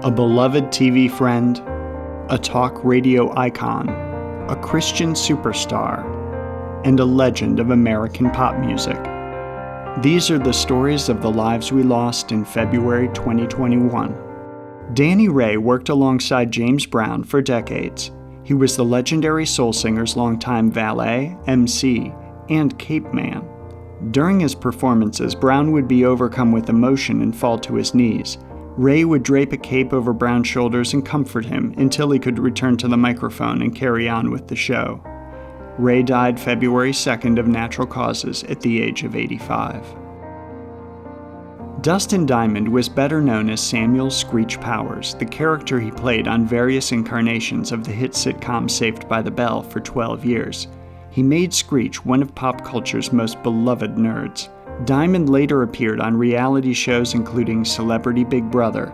A beloved TV friend, a talk radio icon, a Christian superstar, and a legend of American pop music. These are the stories of the lives we lost in February 2021. Danny Ray worked alongside James Brown for decades. He was the legendary soul singer's longtime valet, MC, and cape man. During his performances, Brown would be overcome with emotion and fall to his knees. Ray would drape a cape over Brown's shoulders and comfort him until he could return to the microphone and carry on with the show. Ray died February 2nd of natural causes at the age of 85. Dustin Diamond was better known as Samuel Screech Powers, the character he played on various incarnations of the hit sitcom Saved by the Bell for 12 years. He made Screech one of pop culture's most beloved nerds. Diamond later appeared on reality shows including Celebrity Big Brother.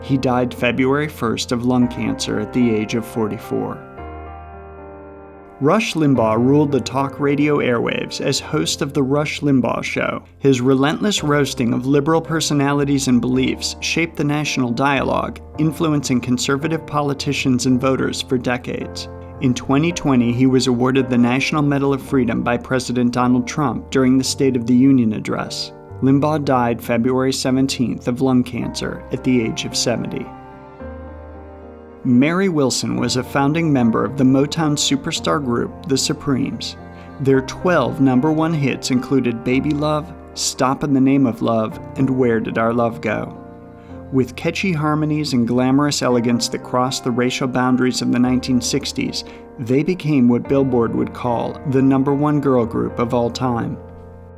He died February 1st of lung cancer at the age of 44. Rush Limbaugh ruled the talk radio airwaves as host of The Rush Limbaugh Show. His relentless roasting of liberal personalities and beliefs shaped the national dialogue, influencing conservative politicians and voters for decades. In 2020, he was awarded the National Medal of Freedom by President Donald Trump during the State of the Union address. Limbaugh died February 17th of lung cancer at the age of 70. Mary Wilson was a founding member of the Motown superstar group, The Supremes. Their 12 #1 hits included Baby Love, Stop in the Name of Love, and Where Did Our Love Go? With catchy harmonies and glamorous elegance that crossed the racial boundaries of the 1960s, they became what Billboard would call the #1 girl group of all time.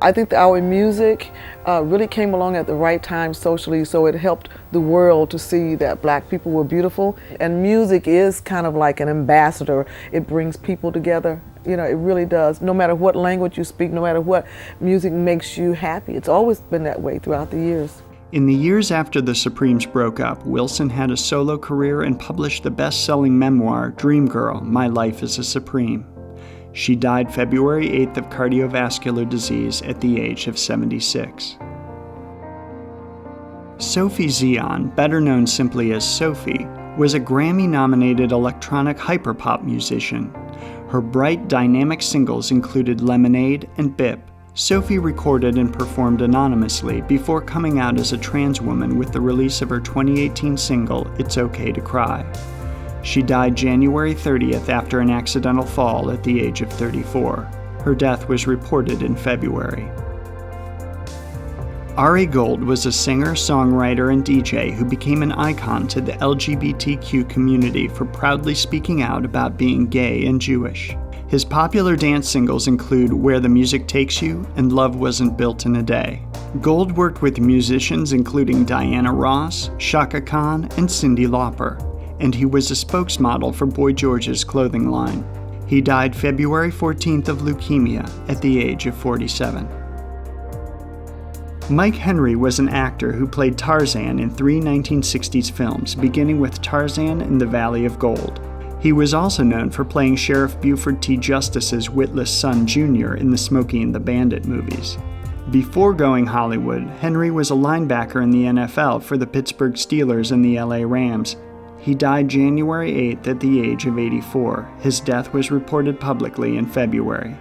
I think that our music really came along at the right time socially, so it helped the world to see that black people were beautiful. And music is kind of like an ambassador. It brings people together. You know, it really does. No matter what language you speak, no matter what, music makes you happy. It's always been that way throughout the years. In the years after the Supremes broke up, Wilson had a solo career and published the best-selling memoir, Dream Girl, My Life as a Supreme. She died February 8th of cardiovascular disease at the age of 76. Sophie Xeon, better known simply as Sophie, was a Grammy-nominated electronic hyperpop musician. Her bright, dynamic singles included Lemonade and Bip. Sophie recorded and performed anonymously before coming out as a trans woman with the release of her 2018 single, It's Okay to Cry. She died January 30th after an accidental fall at the age of 34. Her death was reported in February. Ari Gold was a singer, songwriter, and DJ who became an icon to the LGBTQ community for proudly speaking out about being gay and Jewish. His popular dance singles include Where the Music Takes You and Love Wasn't Built in a Day. Gold worked with musicians including Diana Ross, Chaka Khan, and Cyndi Lauper, and he was a spokesmodel for Boy George's clothing line. He died February 14th of leukemia at the age of 47. Mike Henry was an actor who played Tarzan in 3 1960s films, beginning with Tarzan and the Valley of Gold. He was also known for playing Sheriff Buford T. Justice's witless son Jr. in the Smokey and the Bandit movies. Before going Hollywood, Henry was a linebacker in the NFL for the Pittsburgh Steelers and the LA Rams. He died January 8th at the age of 84. His death was reported publicly in February.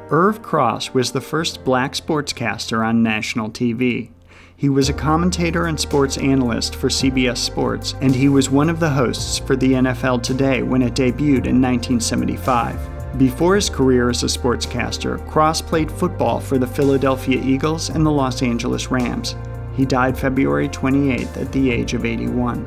Irv Cross was the first black sportscaster on national TV. He was a commentator and sports analyst for CBS Sports, and he was one of the hosts for the NFL Today when it debuted in 1975. Before his career as a sportscaster, Cross played football for the Philadelphia Eagles and the Los Angeles Rams. He died February 28th at the age of 81.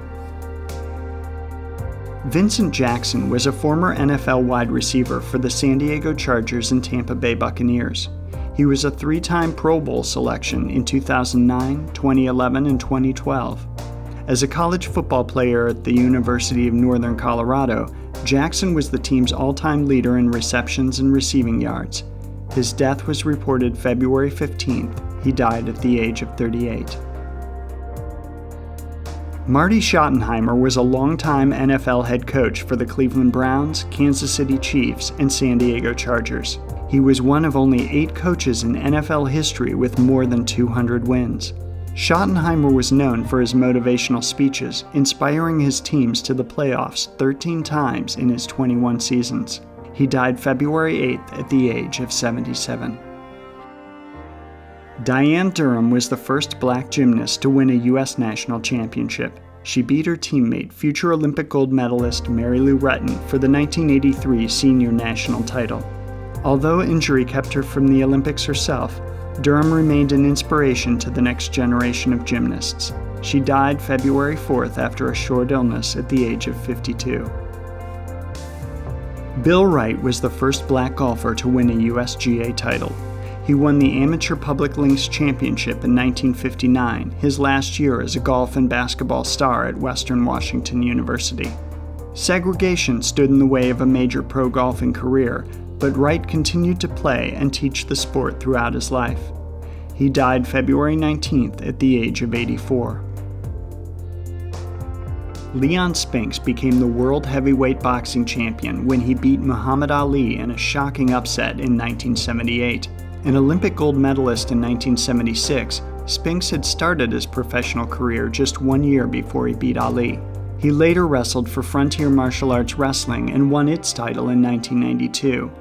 Vincent Jackson was a former NFL wide receiver for the San Diego Chargers and Tampa Bay Buccaneers. He was a 3-time Pro Bowl selection in 2009, 2011, and 2012. As a college football player at the University of Northern Colorado, Jackson was the team's all-time leader in receptions and receiving yards. His death was reported February 15th. He died at the age of 38. Marty Schottenheimer was a longtime NFL head coach for the Cleveland Browns, Kansas City Chiefs, and San Diego Chargers. He was one of only 8 coaches in NFL history with more than 200 wins. Schottenheimer was known for his motivational speeches, inspiring his teams to the playoffs 13 times in his 21 seasons. He died February 8th at the age of 77. Diane Durham was the first black gymnast to win a U.S. national championship. She beat her teammate, future Olympic gold medalist Mary Lou Retton, for the 1983 senior national title. Although injury kept her from the Olympics herself, Durham remained an inspiration to the next generation of gymnasts. She died February 4th after a short illness at the age of 52. Bill Wright was the first black golfer to win a USGA title. He won the Amateur Public Links Championship in 1959, his last year as a golf and basketball star at Western Washington University. Segregation stood in the way of a major pro golfing career, but Wright continued to play and teach the sport throughout his life. He died February 19th at the age of 84. Leon Spinks became the world heavyweight boxing champion when he beat Muhammad Ali in a shocking upset in 1978. An Olympic gold medalist in 1976, Spinks had started his professional career just 1 year before he beat Ali. He later wrestled for Frontier Martial Arts Wrestling and won its title in 1992.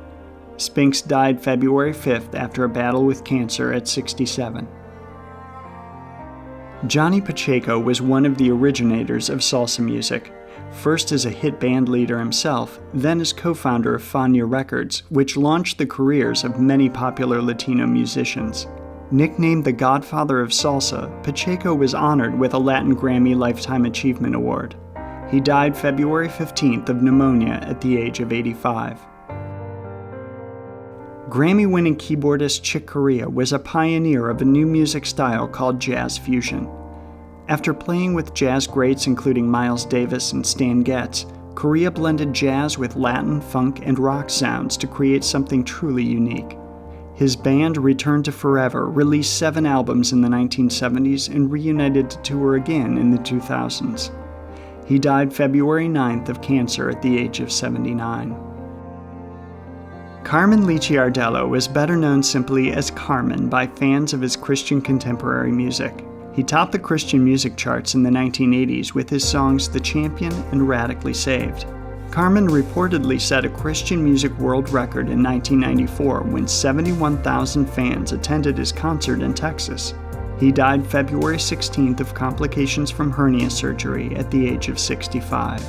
Spinks died February 5th after a battle with cancer at 67. Johnny Pacheco was one of the originators of salsa music, first as a hit band leader himself, then as co-founder of Fania Records, which launched the careers of many popular Latino musicians. Nicknamed the Godfather of Salsa, Pacheco was honored with a Latin Grammy Lifetime Achievement Award. He died February 15th of pneumonia at the age of 85. Grammy-winning keyboardist Chick Corea was a pioneer of a new music style called jazz fusion. After playing with jazz greats including Miles Davis and Stan Getz, Corea blended jazz with Latin, funk, and rock sounds to create something truly unique. His band, Return to Forever, released 7 albums in the 1970s and reunited to tour again in the 2000s. He died February 9th of cancer at the age of 79. Carmen Lichiardello is better known simply as Carmen by fans of his Christian contemporary music. He topped the Christian music charts in the 1980s with his songs The Champion and Radically Saved. Carmen reportedly set a Christian music world record in 1994 when 71,000 fans attended his concert in Texas. He died February 16th of complications from hernia surgery at the age of 65.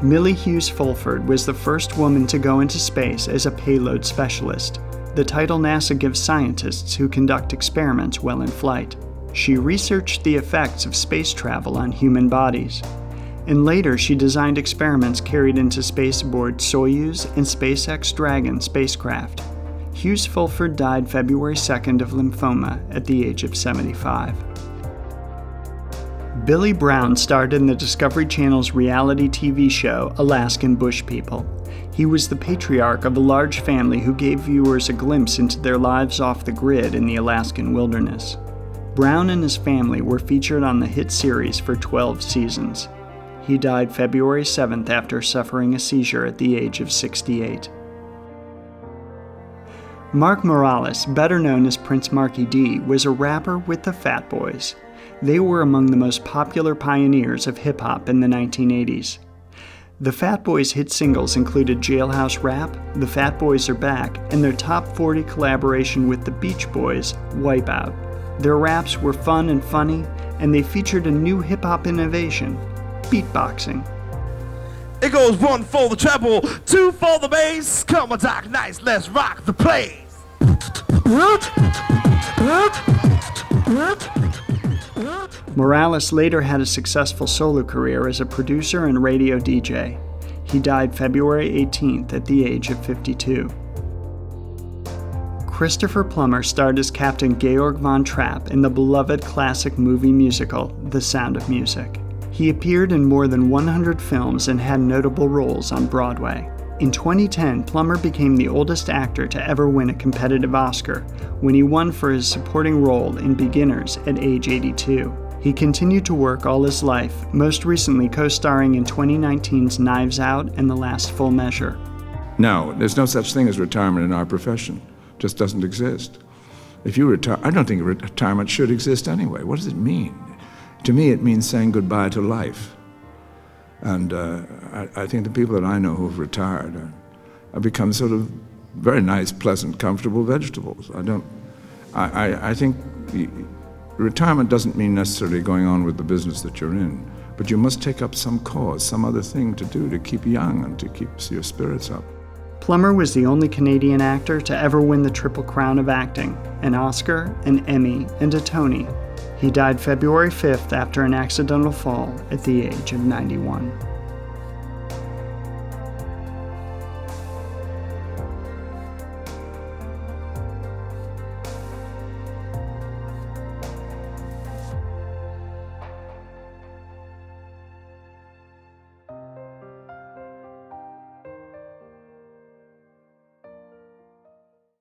Millie Hughes-Fulford was the first woman to go into space as a payload specialist, the title NASA gives scientists who conduct experiments while in flight. She researched the effects of space travel on human bodies, and later she designed experiments carried into space aboard Soyuz and SpaceX Dragon spacecraft. Hughes-Fulford died February 2nd of lymphoma at the age of 75. Billy Brown starred in the Discovery Channel's reality TV show Alaskan Bush People. He was the patriarch of a large family who gave viewers a glimpse into their lives off the grid in the Alaskan wilderness. Brown and his family were featured on the hit series for 12 seasons. He died February 7th after suffering a seizure at the age of 68. Mark Morales, better known as Prince Markie Dee, was a rapper with the Fat Boys. They were among the most popular pioneers of hip-hop in the 1980s. The Fat Boys' hit singles included Jailhouse Rap, The Fat Boys Are Back, and their top 40 collaboration with the Beach Boys, Wipeout. Their raps were fun and funny, and they featured a new hip-hop innovation, beatboxing. It goes 1 for the treble, 2 for the bass. Come on, Doc, nice, let's rock the place. Morales later had a successful solo career as a producer and radio DJ. He died February 18th at the age of 52. Christopher Plummer starred as Captain Georg von Trapp in the beloved classic movie musical, The Sound of Music. He appeared in more than 100 films and had notable roles on Broadway. In 2010, Plummer became the oldest actor to ever win a competitive Oscar when he won for his supporting role in Beginners at age 82. He continued to work all his life, most recently co-starring in 2019's Knives Out and The Last Full Measure. No, there's no such thing as retirement in our profession. It just doesn't exist. If you retire, I don't think retirement should exist anyway. What does it mean? To me, it means saying goodbye to life. And I think the people that I know who have retired have become sort of very nice, pleasant, comfortable vegetables. I think retirement doesn't mean necessarily going on with the business that you're in, but you must take up some cause, some other thing to do to keep young and to keep your spirits up. Plummer was the only Canadian actor to ever win the Triple Crown of acting, an Oscar, an Emmy, and a Tony. He died February 5th after an accidental fall at the age of 91.